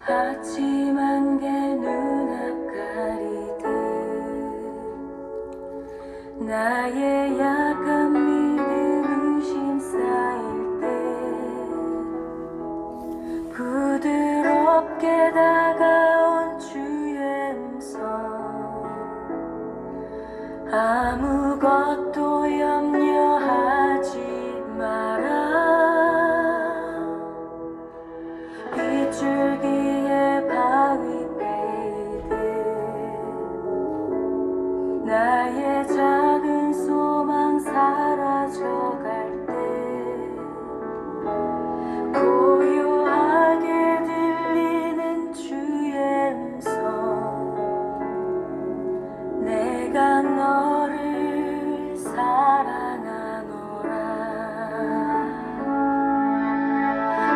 하지만 게 눈앞가리듯 나의 약한 믿음 의심 쌓일 때 부드럽게 다가온 주의 음성 아무것도 염려하지 마라 빗줄기에 바위 베이듯 나의 작은 소망 사라져갈 때 고요하게 들리는 주의 음성 내가 너를 사랑하노라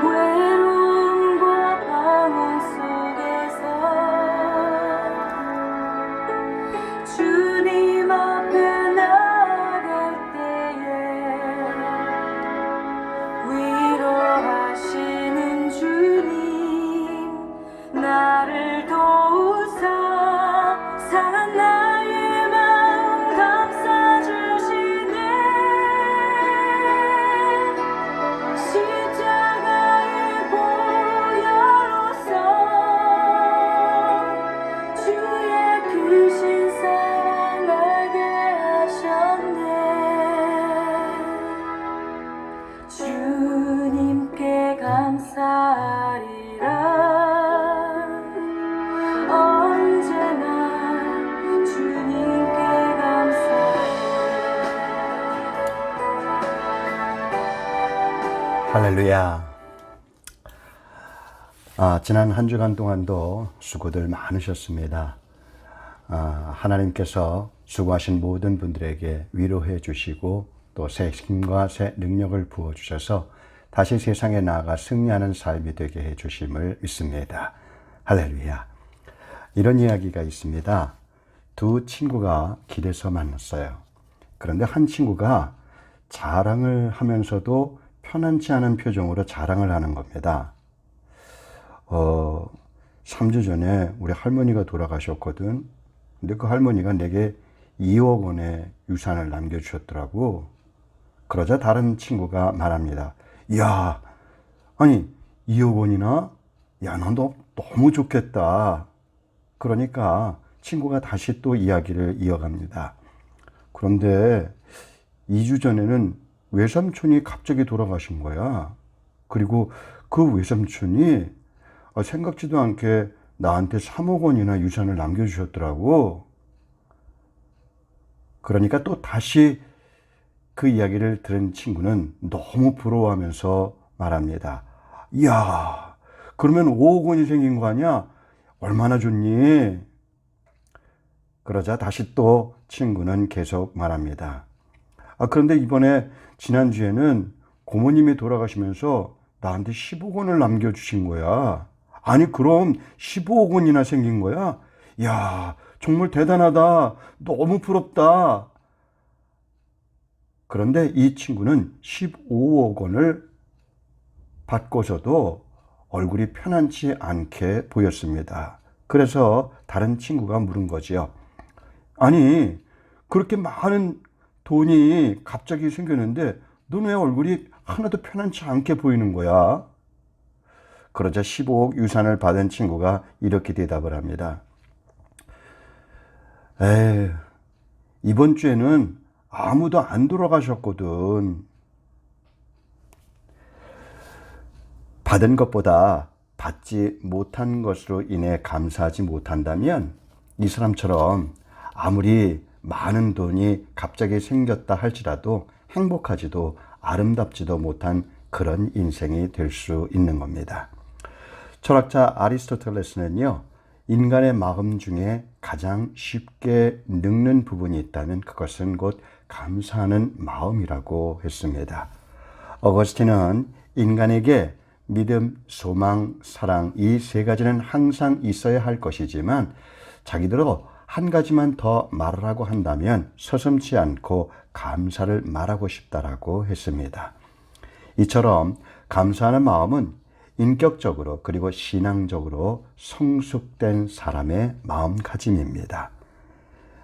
외로움과 방황 속에서 주님 앞에 나아갈 때에 위로하시는 주님 나를 도우사 상한 나의 마음 감싸주시네 십자가의 보혈로서 주의 크신 사랑 알게 하셨네 주님께 감사하리라 언제나 주님께 감사해 할렐루야. 지난 한 주간 동안도 수고들 많으셨습니다. 하나님께서 수고하신 모든 분들에게 위로해 주시고 또 새 힘과 새 능력을 부어주셔서 다시 세상에 나아가 승리하는 삶이 되게 해 주심을 믿습니다. 할렐루야. 이런 이야기가 있습니다. 두 친구가 길에서 만났어요. 그런데 한 친구가 자랑을 하면서도 편안치 않은 표정으로 자랑을 하는 겁니다. 3주 전에 우리 할머니가 돌아가셨거든. 근데 그 할머니가 내게 2억 원의 유산을 남겨주셨더라고. 그러자 다른 친구가 말합니다. 야, 아니 2억 원이나? 야, 너 너무 좋겠다. 그러니까 친구가 다시 또 이야기를 이어갑니다. 그런데 2주 전에는 외삼촌이 갑자기 돌아가신 거야. 그리고 그 외삼촌이 생각지도 않게 나한테 3억 원이나 유산을 남겨주셨더라고. 그러니까 또 다시 그 이야기를 들은 친구는 너무 부러워하면서 말합니다. 이야, 그러면 5억 원이 생긴 거 아니야? 얼마나 좋니? 그러자 다시 또 친구는 계속 말합니다. 그런데 이번에 지난주에는 고모님이 돌아가시면서 나한테 10억 원을 남겨주신 거야. 아니 그럼 15억 원이나 생긴 거야? 이야, 정말 대단하다. 너무 부럽다. 그런데 이 친구는 15억 원을 받고서도 얼굴이 편안치 않게 보였습니다. 그래서 다른 친구가 물은 거지요. 아니, 그렇게 많은 돈이 갑자기 생겼는데 넌 왜 얼굴이 하나도 편안치 않게 보이는 거야? 그러자 15억 유산을 받은 친구가 이렇게 대답을 합니다. 이번 주에는 아무도 안 돌아가셨거든. 받은 것보다 받지 못한 것으로 인해 감사하지 못한다면 이 사람처럼 아무리 많은 돈이 갑자기 생겼다 할지라도 행복하지도 아름답지도 못한 그런 인생이 될 수 있는 겁니다. 철학자 아리스토텔레스는요, 인간의 마음 중에 가장 쉽게 늙는 부분이 있다면 그것은 곧 감사하는 마음이라고 했습니다. 어거스틴은 인간에게 믿음, 소망, 사랑 이 세 가지는 항상 있어야 할 것이지만 자기들로 한 가지만 더 말하라고 한다면 서슴지 않고 감사를 말하고 싶다라고 했습니다. 이처럼 감사하는 마음은 인격적으로 그리고 신앙적으로 성숙된 사람의 마음가짐입니다.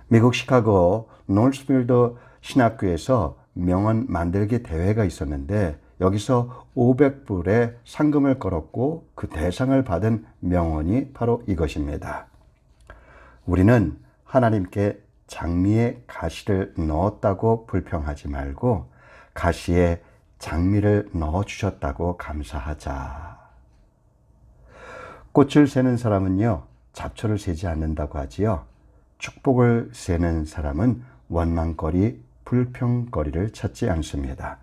미국 시카고 노스필드 신학교에서 명언 만들기 대회가 있었는데 여기서 500불의 상금을 걸었고 그 대상을 받은 명언이 바로 이것입니다. 우리는 하나님께 장미에 가시를 넣었다고 불평하지 말고 가시에 장미를 넣어주셨다고 감사하자. 꽃을 세는 사람은요, 잡초를 세지 않는다고 하지요. 축복을 세는 사람은 원망거리, 불평거리를 찾지 않습니다.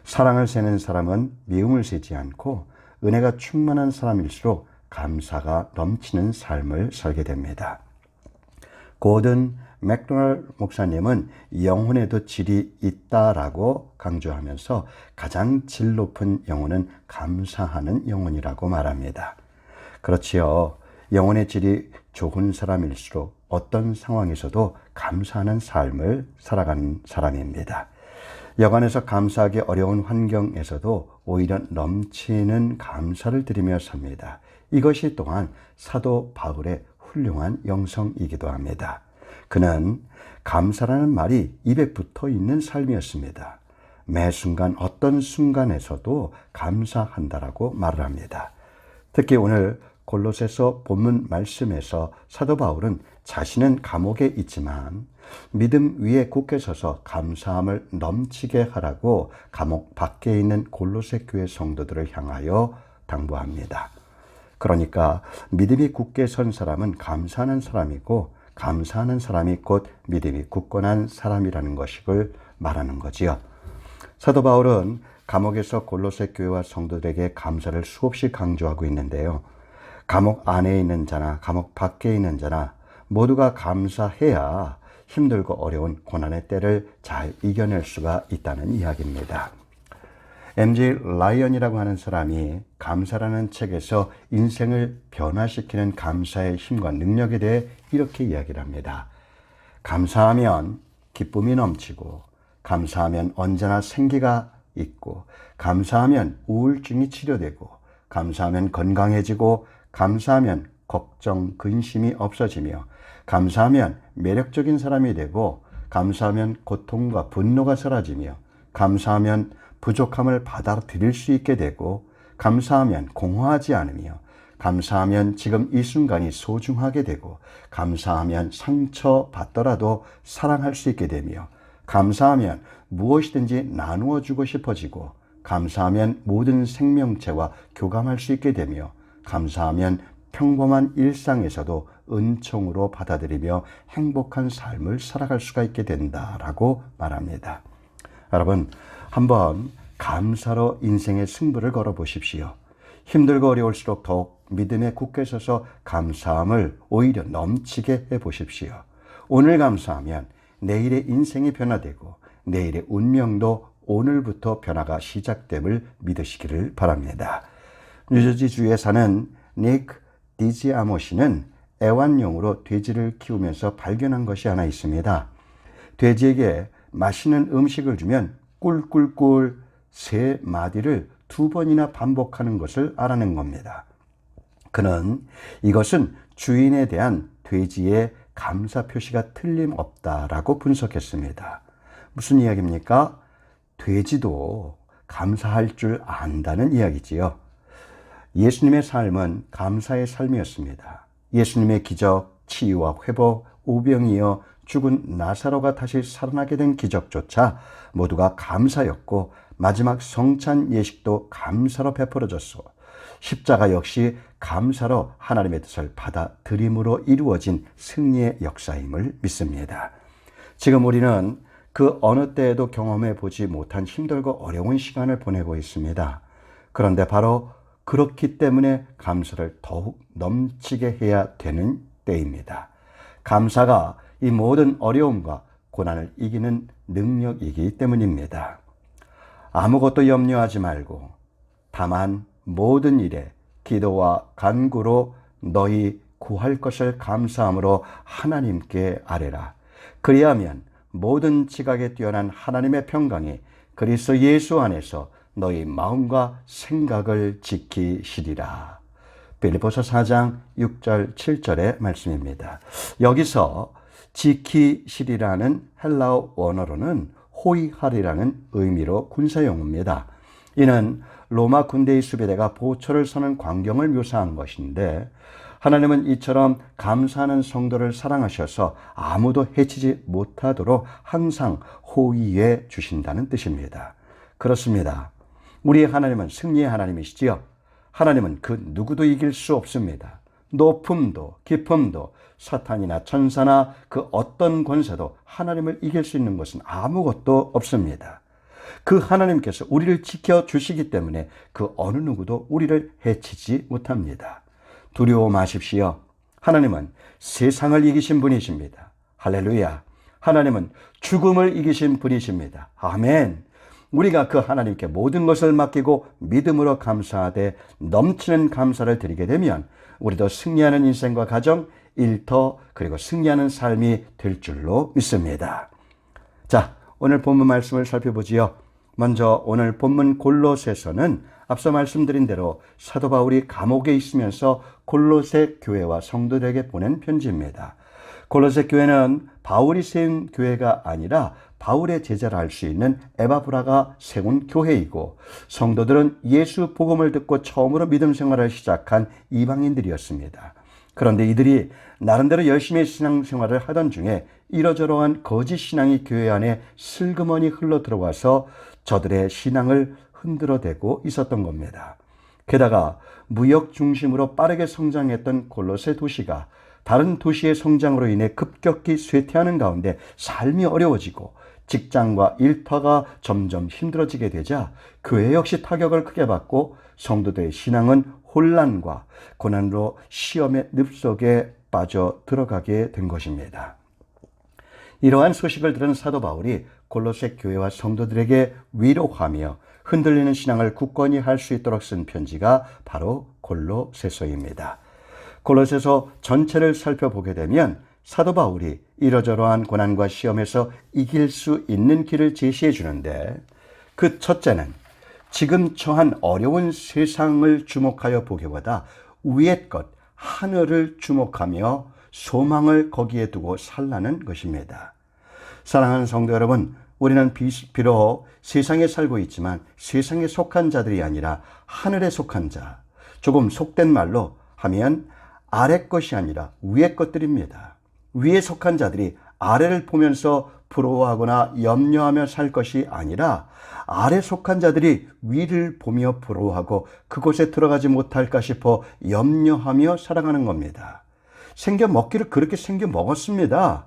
사랑을 세는 사람은 미움을 세지 않고 은혜가 충만한 사람일수록 감사가 넘치는 삶을 살게 됩니다. 고든 맥도날드 목사님은 영혼에도 질이 있다라고 강조하면서 가장 질 높은 영혼은 감사하는 영혼이라고 말합니다. 그렇지요. 영혼의 질이 좋은 사람일수록 어떤 상황에서도 감사하는 삶을 살아가는 사람입니다. 여간에서 감사하기 어려운 환경에서도 오히려 넘치는 감사를 드리며 삽니다. 이것이 또한 사도 바울의 훌륭한 영성이기도 합니다. 그는 감사라는 말이 입에 붙어 있는 삶이었습니다. 매 순간 어떤 순간에서도 감사한다라고 말을 합니다. 특히 오늘 골로새서 본문 말씀에서 사도 바울은 자신은 감옥에 있지만 믿음 위에 굳게 서서 감사함을 넘치게 하라고 감옥 밖에 있는 골로새 교회 성도들을 향하여 당부합니다. 그러니까 믿음이 굳게 선 사람은 감사하는 사람이고 감사하는 사람이 곧 믿음이 굳건한 사람이라는 것을 말하는 거지요. 사도 바울은 감옥에서 골로새 교회와 성도들에게 감사를 수없이 강조하고 있는데요. 감옥 안에 있는 자나 감옥 밖에 있는 자나 모두가 감사해야 힘들고 어려운 고난의 때를 잘 이겨낼 수가 있다는 이야기입니다. MJ 라이언이라고 하는 사람이 감사라는 책에서 인생을 변화시키는 감사의 힘과 능력에 대해 이렇게 이야기를 합니다. 감사하면 기쁨이 넘치고, 감사하면 언제나 생기가 있고, 감사하면 우울증이 치료되고, 감사하면 건강해지고, 감사하면 걱정, 근심이 없어지며, 감사하면 매력적인 사람이 되고, 감사하면 고통과 분노가 사라지며, 감사하면 부족함을 받아들일 수 있게 되고, 감사하면 공허하지 않으며, 감사하면 지금 이 순간이 소중하게 되고, 감사하면 상처받더라도 사랑할 수 있게 되며, 감사하면 무엇이든지 나누어 주고 싶어지고, 감사하면 모든 생명체와 교감할 수 있게 되며, 감사하면 평범한 일상에서도 은총으로 받아들이며 행복한 삶을 살아갈 수가 있게 된다라고 말합니다. 여러분, 한번 감사로 인생의 승부를 걸어 보십시오. 힘들고 어려울수록 더욱 믿음에 굳게 서서 감사함을 오히려 넘치게 해 보십시오. 오늘 감사하면 내일의 인생이 변화되고 내일의 운명도 오늘부터 변화가 시작됨을 믿으시기를 바랍니다. 뉴저지주에 사는 닉 디지아모 씨는 애완용으로 돼지를 키우면서 발견한 것이 하나 있습니다. 돼지에게 맛있는 음식을 주면 꿀꿀꿀 3마디를 2번이나 반복하는 것을 알아낸 겁니다. 그는 이것은 주인에 대한 돼지의 감사 표시가 틀림없다라고 분석했습니다. 무슨 이야기입니까? 돼지도 감사할 줄 안다는 이야기지요. 예수님의 삶은 감사의 삶이었습니다. 예수님의 기적, 치유와 회복, 오병이어 죽은 나사로가 다시 살아나게 된 기적조차 모두가 감사였고 마지막 성찬 예식도 감사로 베풀어졌고 십자가 역시 감사로 하나님의 뜻을 받아들임으로 이루어진 승리의 역사임을 믿습니다. 지금 우리는 그 어느 때에도 경험해 보지 못한 힘들고 어려운 시간을 보내고 있습니다. 그런데 바로 그렇기 때문에 감사를 더욱 넘치게 해야 되는 때입니다. 감사가 이 모든 어려움과 고난을 이기는 능력이기 때문입니다. 아무것도 염려하지 말고 다만 모든 일에 기도와 간구로 너희 구할 것을 감사함으로 하나님께 아뢰라. 그리하면 모든 지각에 뛰어난 하나님의 평강이 그리스도 예수 안에서 너희 마음과 생각을 지키시리라. 빌립보서 4장 6절 7절의 말씀입니다. 여기서 지키시리라는 헬라어 원어로는 호위하리라는 의미로 군사용어입니다. 이는 로마 군대의 수비대가 보초를 서는 광경을 묘사한 것인데, 하나님은 이처럼 감사하는 성도를 사랑하셔서 아무도 해치지 못하도록 항상 호위해 주신다는 뜻입니다. 그렇습니다. 우리 하나님은 승리의 하나님이시지요. 하나님은 그 누구도 이길 수 없습니다. 높음도 깊음도 사탄이나 천사나 그 어떤 권세도 하나님을 이길 수 있는 것은 아무것도 없습니다. 그 하나님께서 우리를 지켜주시기 때문에 그 어느 누구도 우리를 해치지 못합니다. 두려워 마십시오. 하나님은 세상을 이기신 분이십니다. 할렐루야. 하나님은 죽음을 이기신 분이십니다. 아멘. 우리가 그 하나님께 모든 것을 맡기고 믿음으로 감사하되 넘치는 감사를 드리게 되면 우리도 승리하는 인생과 가정, 일터, 그리고 승리하는 삶이 될 줄로 믿습니다. 자, 오늘 본문 말씀을 살펴보지요. 먼저 오늘 본문 골로새서는 앞서 말씀드린 대로 사도 바울이 감옥에 있으면서 골로새 교회와 성도들에게 보낸 편지입니다. 골로새 교회는 바울이 세운 교회가 아니라 바울의 제자라 할 수 있는 에바브라가 세운 교회이고, 성도들은 예수 복음을 듣고 처음으로 믿음 생활을 시작한 이방인들이었습니다. 그런데 이들이 나름대로 열심히 신앙생활을 하던 중에 이러저러한 거짓 신앙이 교회 안에 슬그머니 흘러 들어와서 저들의 신앙을 흔들어대고 있었던 겁니다. 게다가 무역 중심으로 빠르게 성장했던 골로새 도시가 다른 도시의 성장으로 인해 급격히 쇠퇴하는 가운데 삶이 어려워지고 직장과 일터가 점점 힘들어지게 되자 교회 역시 타격을 크게 받고 성도들의 신앙은 혼란과 고난으로 시험의 늪속에 빠져 들어가게 된 것입니다. 이러한 소식을 들은 사도 바울이 골로새 교회와 성도들에게 위로하며 흔들리는 신앙을 굳건히 할 수 있도록 쓴 편지가 바로 골로새서입니다. 골로새서 전체를 살펴보게 되면 사도 바울이 이러저러한 고난과 시험에서 이길 수 있는 길을 제시해 주는데, 그 첫째는 지금 처한 어려운 세상을 주목하여 보기보다 위의 것, 하늘을 주목하며 소망을 거기에 두고 살라는 것입니다. 사랑하는 성도 여러분, 우리는 비록 세상에 살고 있지만 세상에 속한 자들이 아니라 하늘에 속한 자, 조금 속된 말로 하면 아래 것이 아니라 위의 것들입니다. 위에 속한 자들이 아래를 보면서 부러워하거나 염려하며 살 것이 아니라 아래 속한 자들이 위를 보며 부러워하고 그곳에 들어가지 못할까 싶어 염려하며 살아가는 겁니다. 생겨 먹기를 그렇게 생겨 먹었습니다.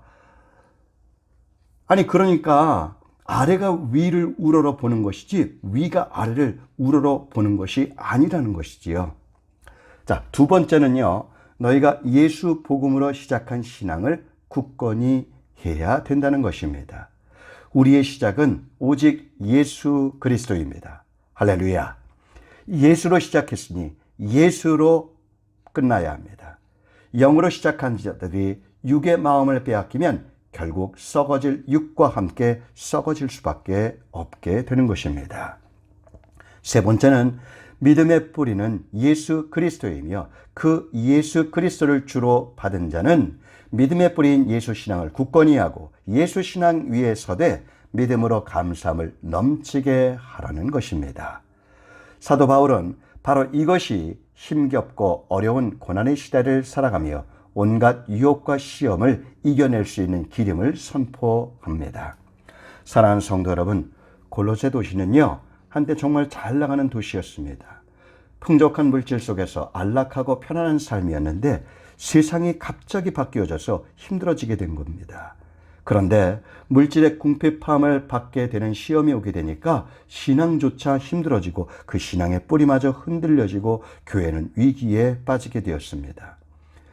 아니, 그러니까 아래가 위를 우러러 보는 것이지 위가 아래를 우러러 보는 것이 아니라는 것이지요. 자, 두 번째는요, 너희가 예수 복음으로 시작한 신앙을 굳건히 해야 된다는 것입니다. 우리의 시작은 오직 예수 그리스도입니다. 할렐루야. 예수로 시작했으니 예수로 끝나야 합니다. 영으로 시작한 자들이 육의 마음을 빼앗기면 결국 썩어질 육과 함께 썩어질 수밖에 없게 되는 것입니다. 세 번째는 믿음의 뿌리는 예수 그리스도이며 그 예수 그리스도를 주로 받은 자는 믿음의 뿌리인 예수 신앙을 굳건히 하고 예수 신앙 위에 서되 믿음으로 감사함을 넘치게 하라는 것입니다. 사도 바울은 바로 이것이 힘겹고 어려운 고난의 시대를 살아가며 온갖 유혹과 시험을 이겨낼 수 있는 기름을 선포합니다. 사랑하는 성도 여러분, 골로새 도시는요, 한때 정말 잘 나가는 도시였습니다. 풍족한 물질 속에서 안락하고 편안한 삶이었는데 세상이 갑자기 바뀌어져서 힘들어지게 된 겁니다. 그런데 물질의 궁핍함을 받게 되는 시험이 오게 되니까 신앙조차 힘들어지고 그 신앙의 뿌리마저 흔들려지고 교회는 위기에 빠지게 되었습니다.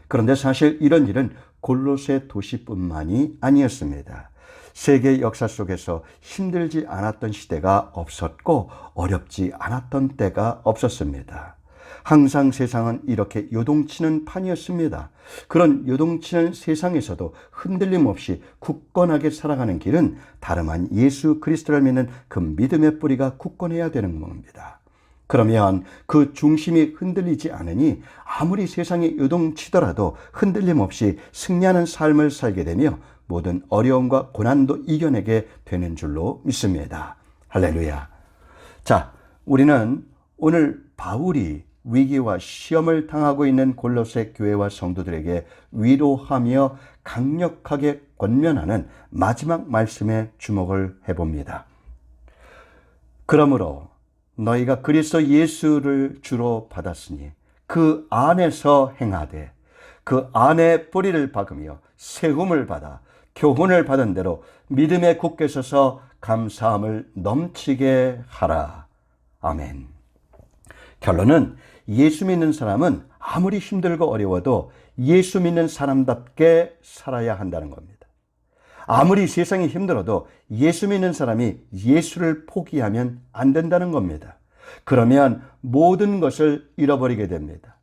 그런데 사실 이런 일은 골로새 도시뿐만이 아니었습니다. 세계 역사 속에서 힘들지 않았던 시대가 없었고 어렵지 않았던 때가 없었습니다. 항상 세상은 이렇게 요동치는 판이었습니다. 그런 요동치는 세상에서도 흔들림 없이 굳건하게 살아가는 길은 다름 아닌 예수 그리스도를 믿는 그 믿음의 뿌리가 굳건해야 되는 겁니다. 그러면 그 중심이 흔들리지 않으니 아무리 세상이 요동치더라도 흔들림 없이 승리하는 삶을 살게 되며 모든 어려움과 고난도 이겨내게 되는 줄로 믿습니다. 할렐루야. 자, 우리는 오늘 바울이 위기와 시험을 당하고 있는 골로새 교회와 성도들에게 위로하며 강력하게 권면하는 마지막 말씀에 주목을 해봅니다. 그러므로 너희가 그리스도 예수를 주로 받았으니 그 안에서 행하되 그 안에 뿌리를 박으며 세움을 받아 교훈을 받은 대로 믿음에 굳게 서서 감사함을 넘치게 하라. 아멘. 결론은 예수 믿는 사람은 아무리 힘들고 어려워도 예수 믿는 사람답게 살아야 한다는 겁니다. 아무리 세상이 힘들어도 예수 믿는 사람이 예수를 포기하면 안 된다는 겁니다. 그러면 모든 것을 잃어버리게 됩니다.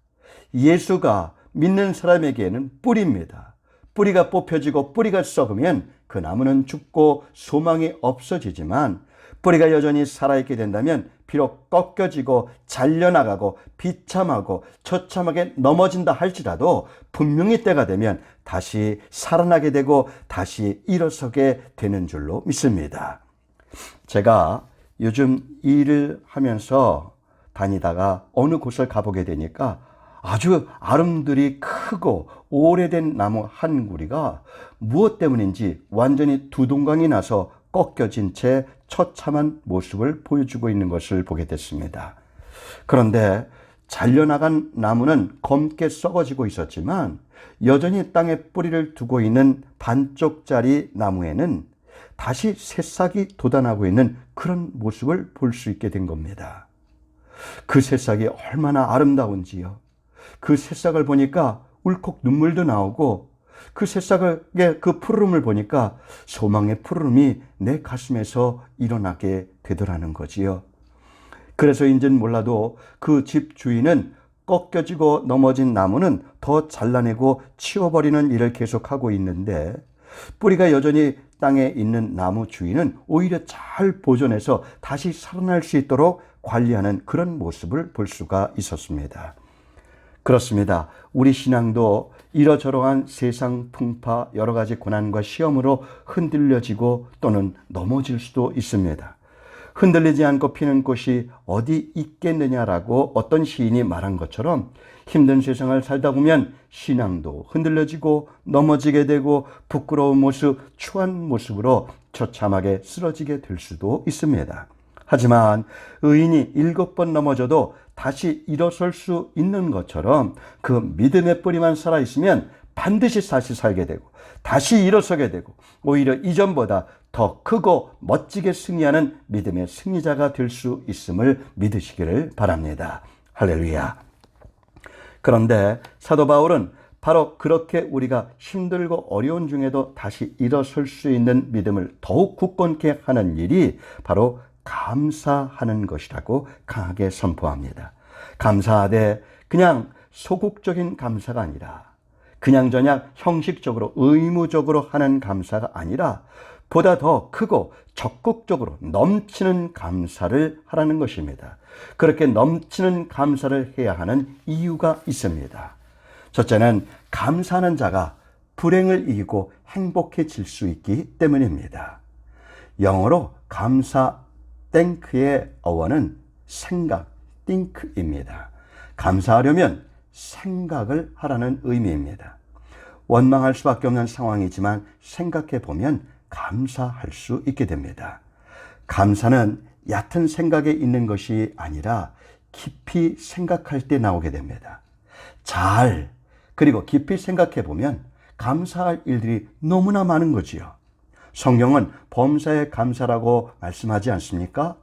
예수가 믿는 사람에게는 뿌리입니다. 뿌리가 뽑혀지고 뿌리가 썩으면 그 나무는 죽고 소망이 없어지지만 뿌리가 여전히 살아있게 된다면 비록 꺾여지고 잘려나가고 비참하고 처참하게 넘어진다 할지라도 분명히 때가 되면 다시 살아나게 되고 다시 일어서게 되는 줄로 믿습니다. 제가 요즘 일을 하면서 다니다가 어느 곳을 가보게 되니까 아주 아름드리 크고 오래된 나무 한 구리가 무엇 때문인지 완전히 두동강이 나서 꺾여진 채 처참한 모습을 보여주고 있는 것을 보게 됐습니다. 그런데 잘려나간 나무는 검게 썩어지고 있었지만 여전히 땅에 뿌리를 두고 있는 반쪽짜리 나무에는 다시 새싹이 돋아나고 있는 그런 모습을 볼 수 있게 된 겁니다. 그 새싹이 얼마나 아름다운지요. 그 새싹을 보니까 울컥 눈물도 나오고 그 새싹의 그 푸르름을 보니까 소망의 푸르름이 내 가슴에서 일어나게 되더라는 거지요. 그래서인지는 몰라도 그 집 주인은 꺾여지고 넘어진 나무는 더 잘라내고 치워버리는 일을 계속하고 있는데 뿌리가 여전히 땅에 있는 나무 주인은 오히려 잘 보존해서 다시 살아날 수 있도록 관리하는 그런 모습을 볼 수가 있었습니다. 그렇습니다. 우리 신앙도 이러저러한 세상 풍파, 여러 가지 고난과 시험으로 흔들려지고 또는 넘어질 수도 있습니다. 흔들리지 않고 피는 꽃이 어디 있겠느냐라고 어떤 시인이 말한 것처럼 힘든 세상을 살다 보면 신앙도 흔들려지고 넘어지게 되고 부끄러운 모습, 추한 모습으로 처참하게 쓰러지게 될 수도 있습니다. 하지만 의인이 7번 넘어져도 다시 일어설 수 있는 것처럼 그 믿음의 뿌리만 살아있으면 반드시 다시 살게 되고 다시 일어서게 되고 오히려 이전보다 더 크고 멋지게 승리하는 믿음의 승리자가 될 수 있음을 믿으시기를 바랍니다. 할렐루야. 그런데 사도 바울은 바로 그렇게 우리가 힘들고 어려운 중에도 다시 일어설 수 있는 믿음을 더욱 굳건케 하는 일이 바로 감사하는 것이라고 강하게 선포합니다. 감사하되 그냥 소극적인 감사가 아니라 그냥저냥 형식적으로 의무적으로 하는 감사가 아니라 보다 더 크고 적극적으로 넘치는 감사를 하라는 것입니다. 그렇게 넘치는 감사를 해야 하는 이유가 있습니다. 첫째는 감사하는 자가 불행을 이기고 행복해질 수 있기 때문입니다. 영어로 감사 thank의 어원은 생각, think입니다. 감사하려면 생각을 하라는 의미입니다. 원망할 수밖에 없는 상황이지만 생각해 보면 감사할 수 있게 됩니다. 감사는 얕은 생각에 있는 것이 아니라 깊이 생각할 때 나오게 됩니다. 그리고 깊이 생각해 보면 감사할 일들이 너무나 많은 거지요. 성경은 범사에 감사라고 말씀하지 않습니까?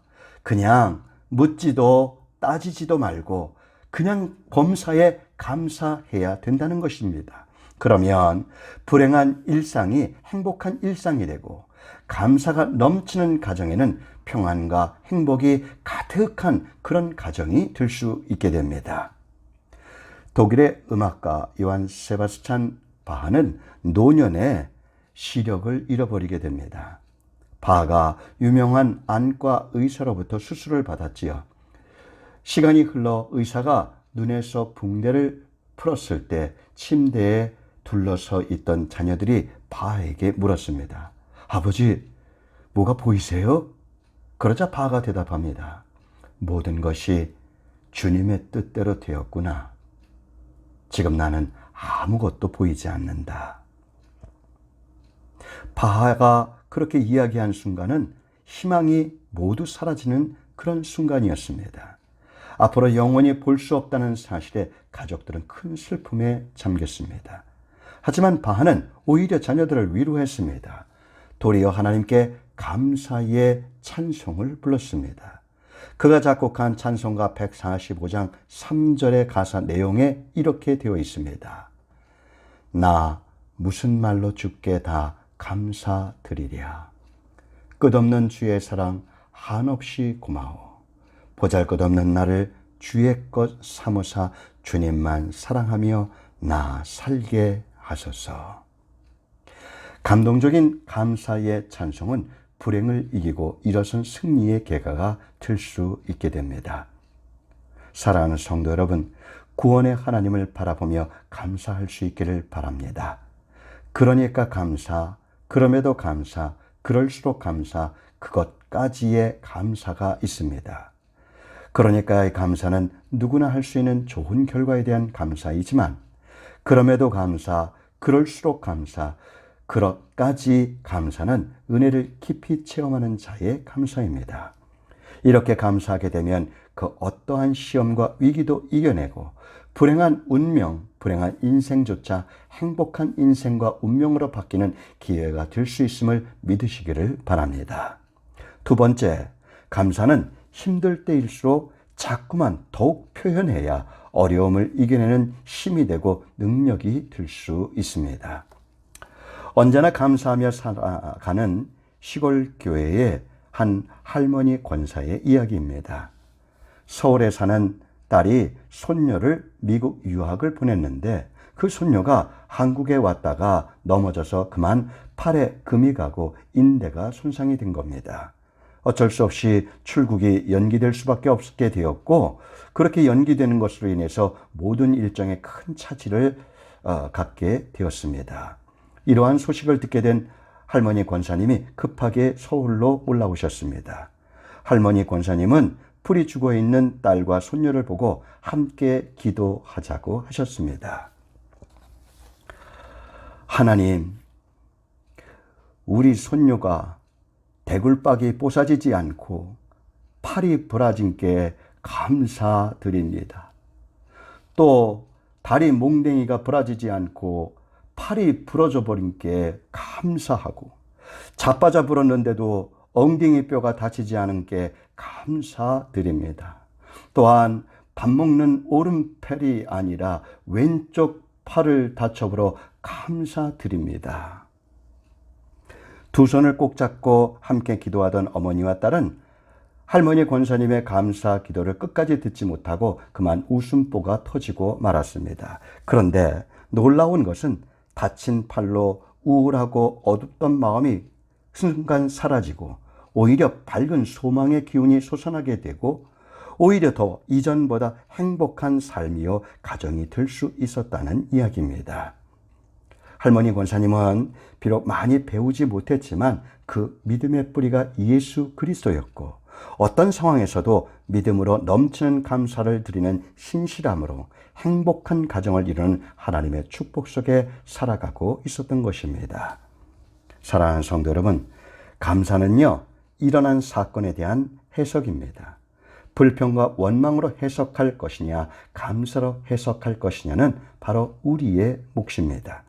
그냥 묻지도 따지지도 말고 그냥 범사에 감사해야 된다는 것입니다. 그러면 불행한 일상이 행복한 일상이 되고 감사가 넘치는 가정에는 평안과 행복이 가득한 그런 가정이 될 수 있게 됩니다. 독일의 음악가 요한 세바스찬 바하는 노년에 시력을 잃어버리게 됩니다. 바하가 유명한 안과 의사로부터 수술을 받았지요. 시간이 흘러 의사가 눈에서 붕대를 풀었을 때 침대에 둘러서 있던 자녀들이 바하에게 물었습니다. 아버지, 뭐가 보이세요? 그러자 바하가 대답합니다. 모든 것이 주님의 뜻대로 되었구나. 지금 나는 아무것도 보이지 않는다. 바하가 그렇게 이야기한 순간은 희망이 모두 사라지는 그런 순간이었습니다. 앞으로 영원히 볼 수 없다는 사실에 가족들은 큰 슬픔에 잠겼습니다. 하지만 바하는 오히려 자녀들을 위로했습니다. 도리어 하나님께 감사의 찬송을 불렀습니다. 그가 작곡한 찬송가 145장 3절의 가사 내용에 이렇게 되어 있습니다. 나 무슨 말로 주께 다 감사드리랴. 끝없는 주의 사랑 한없이 고마워. 보잘것없는 나를 주의 것 삼으사 주님만 사랑하며 나 살게 하소서. 감동적인 감사의 찬송은 불행을 이기고 일어선 승리의 계가가 될 수 있게 됩니다. 사랑하는 성도 여러분, 구원의 하나님을 바라보며 감사할 수 있기를 바랍니다. 그러니까 감사, 그럼에도 감사, 그럴수록 감사, 그것까지의 감사가 있습니다. 그러니까의 감사는 누구나 할 수 있는 좋은 결과에 대한 감사이지만, 그럼에도 감사, 그럴수록 감사, 그것까지 감사는 은혜를 깊이 체험하는 자의 감사입니다. 이렇게 감사하게 되면 그 어떠한 시험과 위기도 이겨내고 불행한 운명, 불행한 인생조차 행복한 인생과 운명으로 바뀌는 기회가 될 수 있음을 믿으시기를 바랍니다. 두 번째, 감사는 힘들 때일수록 자꾸만 더욱 표현해야 어려움을 이겨내는 힘이 되고 능력이 될 수 있습니다. 언제나 감사하며 살아가는 시골 교회의 한 할머니 권사의 이야기입니다. 서울에 사는 딸이 손녀를 미국 유학을 보냈는데 그 손녀가 한국에 왔다가 넘어져서 그만 팔에 금이 가고 인대가 손상이 된 겁니다. 어쩔 수 없이 출국이 연기될 수밖에 없게 되었고, 그렇게 연기되는 것으로 인해서 모든 일정에 큰 차질을 갖게 되었습니다. 이러한 소식을 듣게 된 할머니 권사님이 급하게 서울로 올라오셨습니다. 할머니 권사님은 풀이 죽어 있는 딸과 손녀를 보고 함께 기도하자고 하셨습니다. 하나님, 우리 손녀가 대굴박이 뽀사지지 않고 팔이 부러진 게 감사드립니다. 또 다리 몽댕이가 부러지지 않고 팔이 부러져 버린 게 감사하고, 자빠져 불었는데도 엉덩이 뼈가 다치지 않은 게 감사드립니다. 또한 밥 먹는 오른팔이 아니라 왼쪽 팔을 다쳐버려 감사드립니다. 두 손을 꼭 잡고 함께 기도하던 어머니와 딸은 할머니 권사님의 감사 기도를 끝까지 듣지 못하고 그만 웃음보가 터지고 말았습니다. 그런데 놀라운 것은 다친 팔로 우울하고 어둡던 마음이 순간 사라지고 오히려 밝은 소망의 기운이 솟아나게 되고, 오히려 더 이전보다 행복한 삶이요 가정이 될 수 있었다는 이야기입니다. 할머니 권사님은 비록 많이 배우지 못했지만 그 믿음의 뿌리가 예수 그리스도였고, 어떤 상황에서도 믿음으로 넘치는 감사를 드리는 신실함으로 행복한 가정을 이루는 하나님의 축복 속에 살아가고 있었던 것입니다. 사랑하는 성도 여러분, 감사는요, 일어난 사건에 대한 해석입니다. 불평과 원망으로 해석할 것이냐, 감사로 해석할 것이냐는 바로 우리의 몫입니다.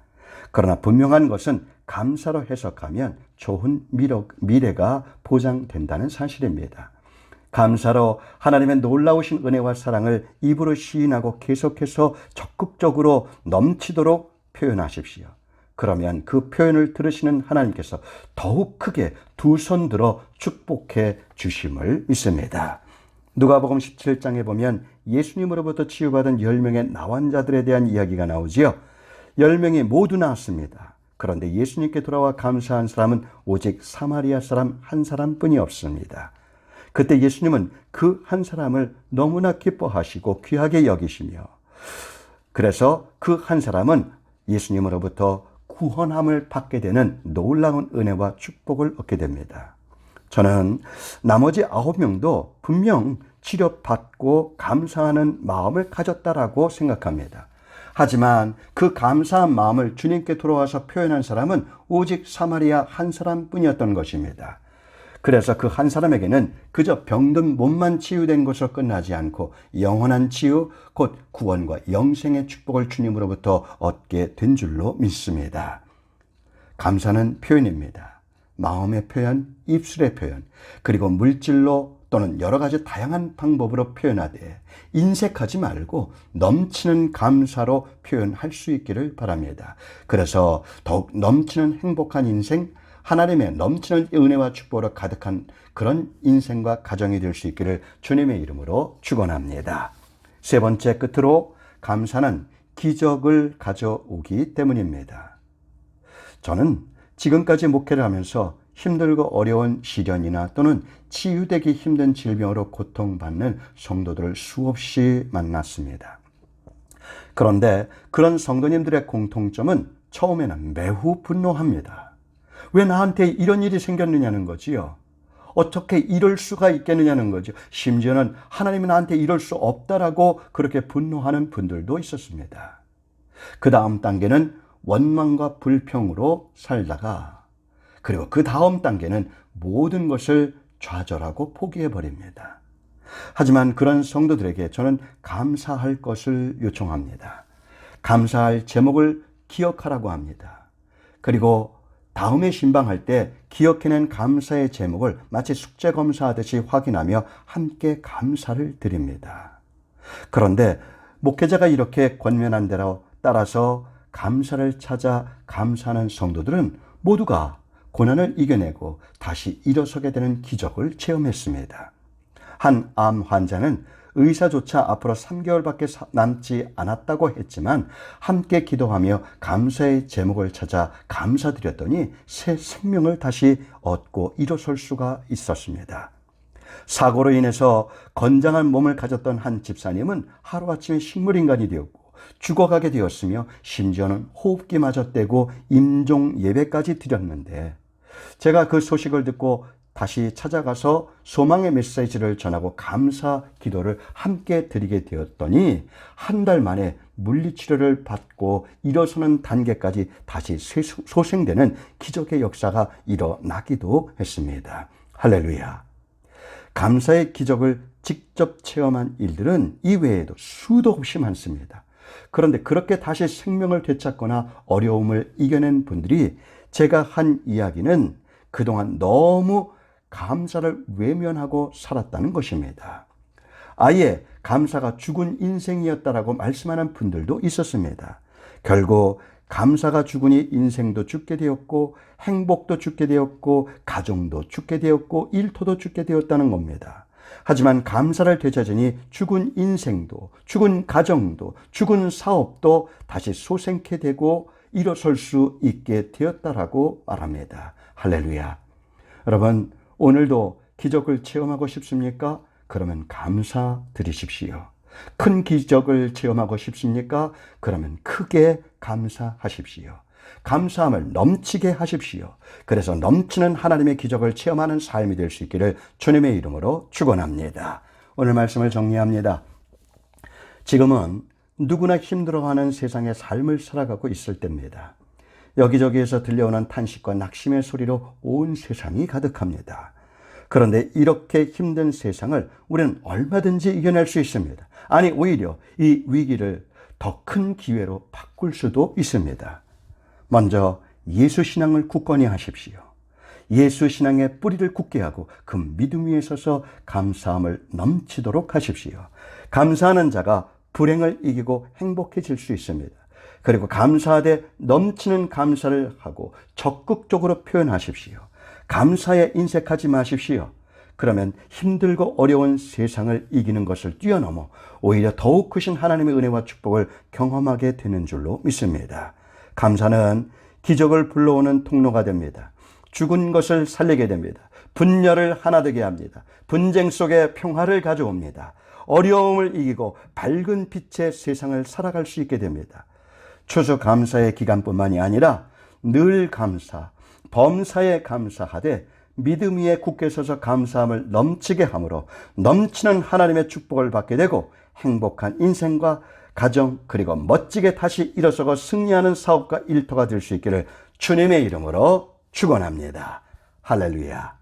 그러나 분명한 것은 감사로 해석하면 좋은 미래가 보장된다는 사실입니다. 감사로 하나님의 놀라우신 은혜와 사랑을 입으로 시인하고 계속해서 적극적으로 넘치도록 표현하십시오. 그러면 그 표현을 들으시는 하나님께서 더욱 크게 두 손 들어 축복해 주심을 믿습니다. 누가복음 17장에 보면 예수님으로부터 치유받은 10명의 나환자들에 대한 이야기가 나오지요. 10명이 모두 나았습니다. 그런데 예수님께 돌아와 감사한 사람은 오직 사마리아 사람 한 사람뿐이 없습니다. 그때 예수님은 그 한 사람을 너무나 기뻐하시고 귀하게 여기시며, 그래서 그 한 사람은 예수님으로부터 구원함을 받게 되는 놀라운 은혜와 축복을 얻게 됩니다. 저는 나머지 9명도 분명 치료받고 감사하는 마음을 가졌다라고 생각합니다. 하지만 그 감사한 마음을 주님께 돌아와서 표현한 사람은 오직 사마리아 한 사람뿐이었던 것입니다. 그래서 그 한 사람에게는 그저 병든 몸만 치유된 것으로 끝나지 않고 영원한 치유, 곧 구원과 영생의 축복을 주님으로부터 얻게 된 줄로 믿습니다. 감사는 표현입니다. 마음의 표현, 입술의 표현, 그리고 물질로 또는 여러 가지 다양한 방법으로 표현하되 인색하지 말고 넘치는 감사로 표현할 수 있기를 바랍니다. 그래서 더욱 넘치는 행복한 인생, 하나님의 넘치는 은혜와 축복으로 가득한 그런 인생과 가정이 될 수 있기를 주님의 이름으로 축원합니다. 세 번째, 끝으로 감사는 기적을 가져오기 때문입니다. 저는 지금까지 목회를 하면서 힘들고 어려운 시련이나 또는 치유되기 힘든 질병으로 고통받는 성도들을 수없이 만났습니다. 그런데 그런 성도님들의 공통점은 처음에는 매우 분노합니다. 왜 나한테 이런 일이 생겼느냐는 거지요. 어떻게 이럴 수가 있겠느냐는 거죠. 심지어는 하나님이 나한테 이럴 수 없다라고 그렇게 분노하는 분들도 있었습니다. 그 다음 단계는 원망과 불평으로 살다가, 그리고 그 다음 단계는 모든 것을 좌절하고 포기해버립니다. 하지만 그런 성도들에게 저는 감사할 것을 요청합니다. 감사할 제목을 기억하라고 합니다. 그리고 다음에 신방할 때 기억해낸 감사의 제목을 마치 숙제 검사하듯이 확인하며 함께 감사를 드립니다. 그런데 목회자가 이렇게 권면한 대로 따라서 감사를 찾아 감사하는 성도들은 모두가 고난을 이겨내고 다시 일어서게 되는 기적을 체험했습니다. 한 암 환자는 의사조차 앞으로 3개월밖에 남지 않았다고 했지만 함께 기도하며 감사의 제목을 찾아 감사드렸더니 새 생명을 다시 얻고 일어설 수가 있었습니다. 사고로 인해서 건장한 몸을 가졌던 한 집사님은 하루아침에 식물인간이 되었고 죽어가게 되었으며 심지어는 호흡기마저 떼고 임종 예배까지 드렸는데, 제가 그 소식을 듣고 다시 찾아가서 소망의 메시지를 전하고 감사 기도를 함께 드리게 되었더니 한 달 만에 물리치료를 받고 일어서는 단계까지 다시 소생되는 기적의 역사가 일어나기도 했습니다. 할렐루야. 감사의 기적을 직접 체험한 일들은 이외에도 수도 없이 많습니다. 그런데 그렇게 다시 생명을 되찾거나 어려움을 이겨낸 분들이 제가 한 이야기는 그동안 너무 감사를 외면하고 살았다는 것입니다. 아예 감사가 죽은 인생이었다라고 말씀하는 분들도 있었습니다. 결국 감사가 죽으니 인생도 죽게 되었고 행복도 죽게 되었고 가정도 죽게 되었고 일터도 죽게 되었다는 겁니다. 하지만 감사를 되찾으니 죽은 인생도 죽은 가정도 죽은 사업도 다시 소생케 되고 일어설 수 있게 되었다라고 말합니다. 할렐루야. 여러분, 오늘도 기적을 체험하고 싶습니까? 그러면 감사 드리십시오. 큰 기적을 체험하고 싶습니까? 그러면 크게 감사하십시오. 감사함을 넘치게 하십시오. 그래서 넘치는 하나님의 기적을 체험하는 삶이 될 수 있기를 주님의 이름으로 축원합니다. 오늘 말씀을 정리합니다. 지금은 누구나 힘들어하는 세상의 삶을 살아가고 있을 때입니다. 여기저기에서 들려오는 탄식과 낙심의 소리로 온 세상이 가득합니다. 그런데 이렇게 힘든 세상을 우리는 얼마든지 이겨낼 수 있습니다. 아니, 오히려 이 위기를 더 큰 기회로 바꿀 수도 있습니다. 먼저 예수 신앙을 굳건히 하십시오. 예수 신앙의 뿌리를 굳게 하고 그 믿음 위에 서서 감사함을 넘치도록 하십시오. 감사하는 자가 불행을 이기고 행복해질 수 있습니다. 그리고 감사하되 넘치는 감사를 하고 적극적으로 표현하십시오. 감사에 인색하지 마십시오. 그러면 힘들고 어려운 세상을 이기는 것을 뛰어넘어 오히려 더욱 크신 하나님의 은혜와 축복을 경험하게 되는 줄로 믿습니다. 감사는 기적을 불러오는 통로가 됩니다. 죽은 것을 살리게 됩니다. 분열을 하나 되게 합니다. 분쟁 속에 평화를 가져옵니다. 어려움을 이기고 밝은 빛의 세상을 살아갈 수 있게 됩니다. 추수감사의 기간뿐만이 아니라 늘 감사, 범사에 감사하되 믿음 위에 굳게 서서 감사함을 넘치게 함으로 넘치는 하나님의 축복을 받게 되고 행복한 인생과 가정 그리고 멋지게 다시 일어서고 승리하는 사업과 일터가 될 수 있기를 주님의 이름으로 축원합니다. 할렐루야.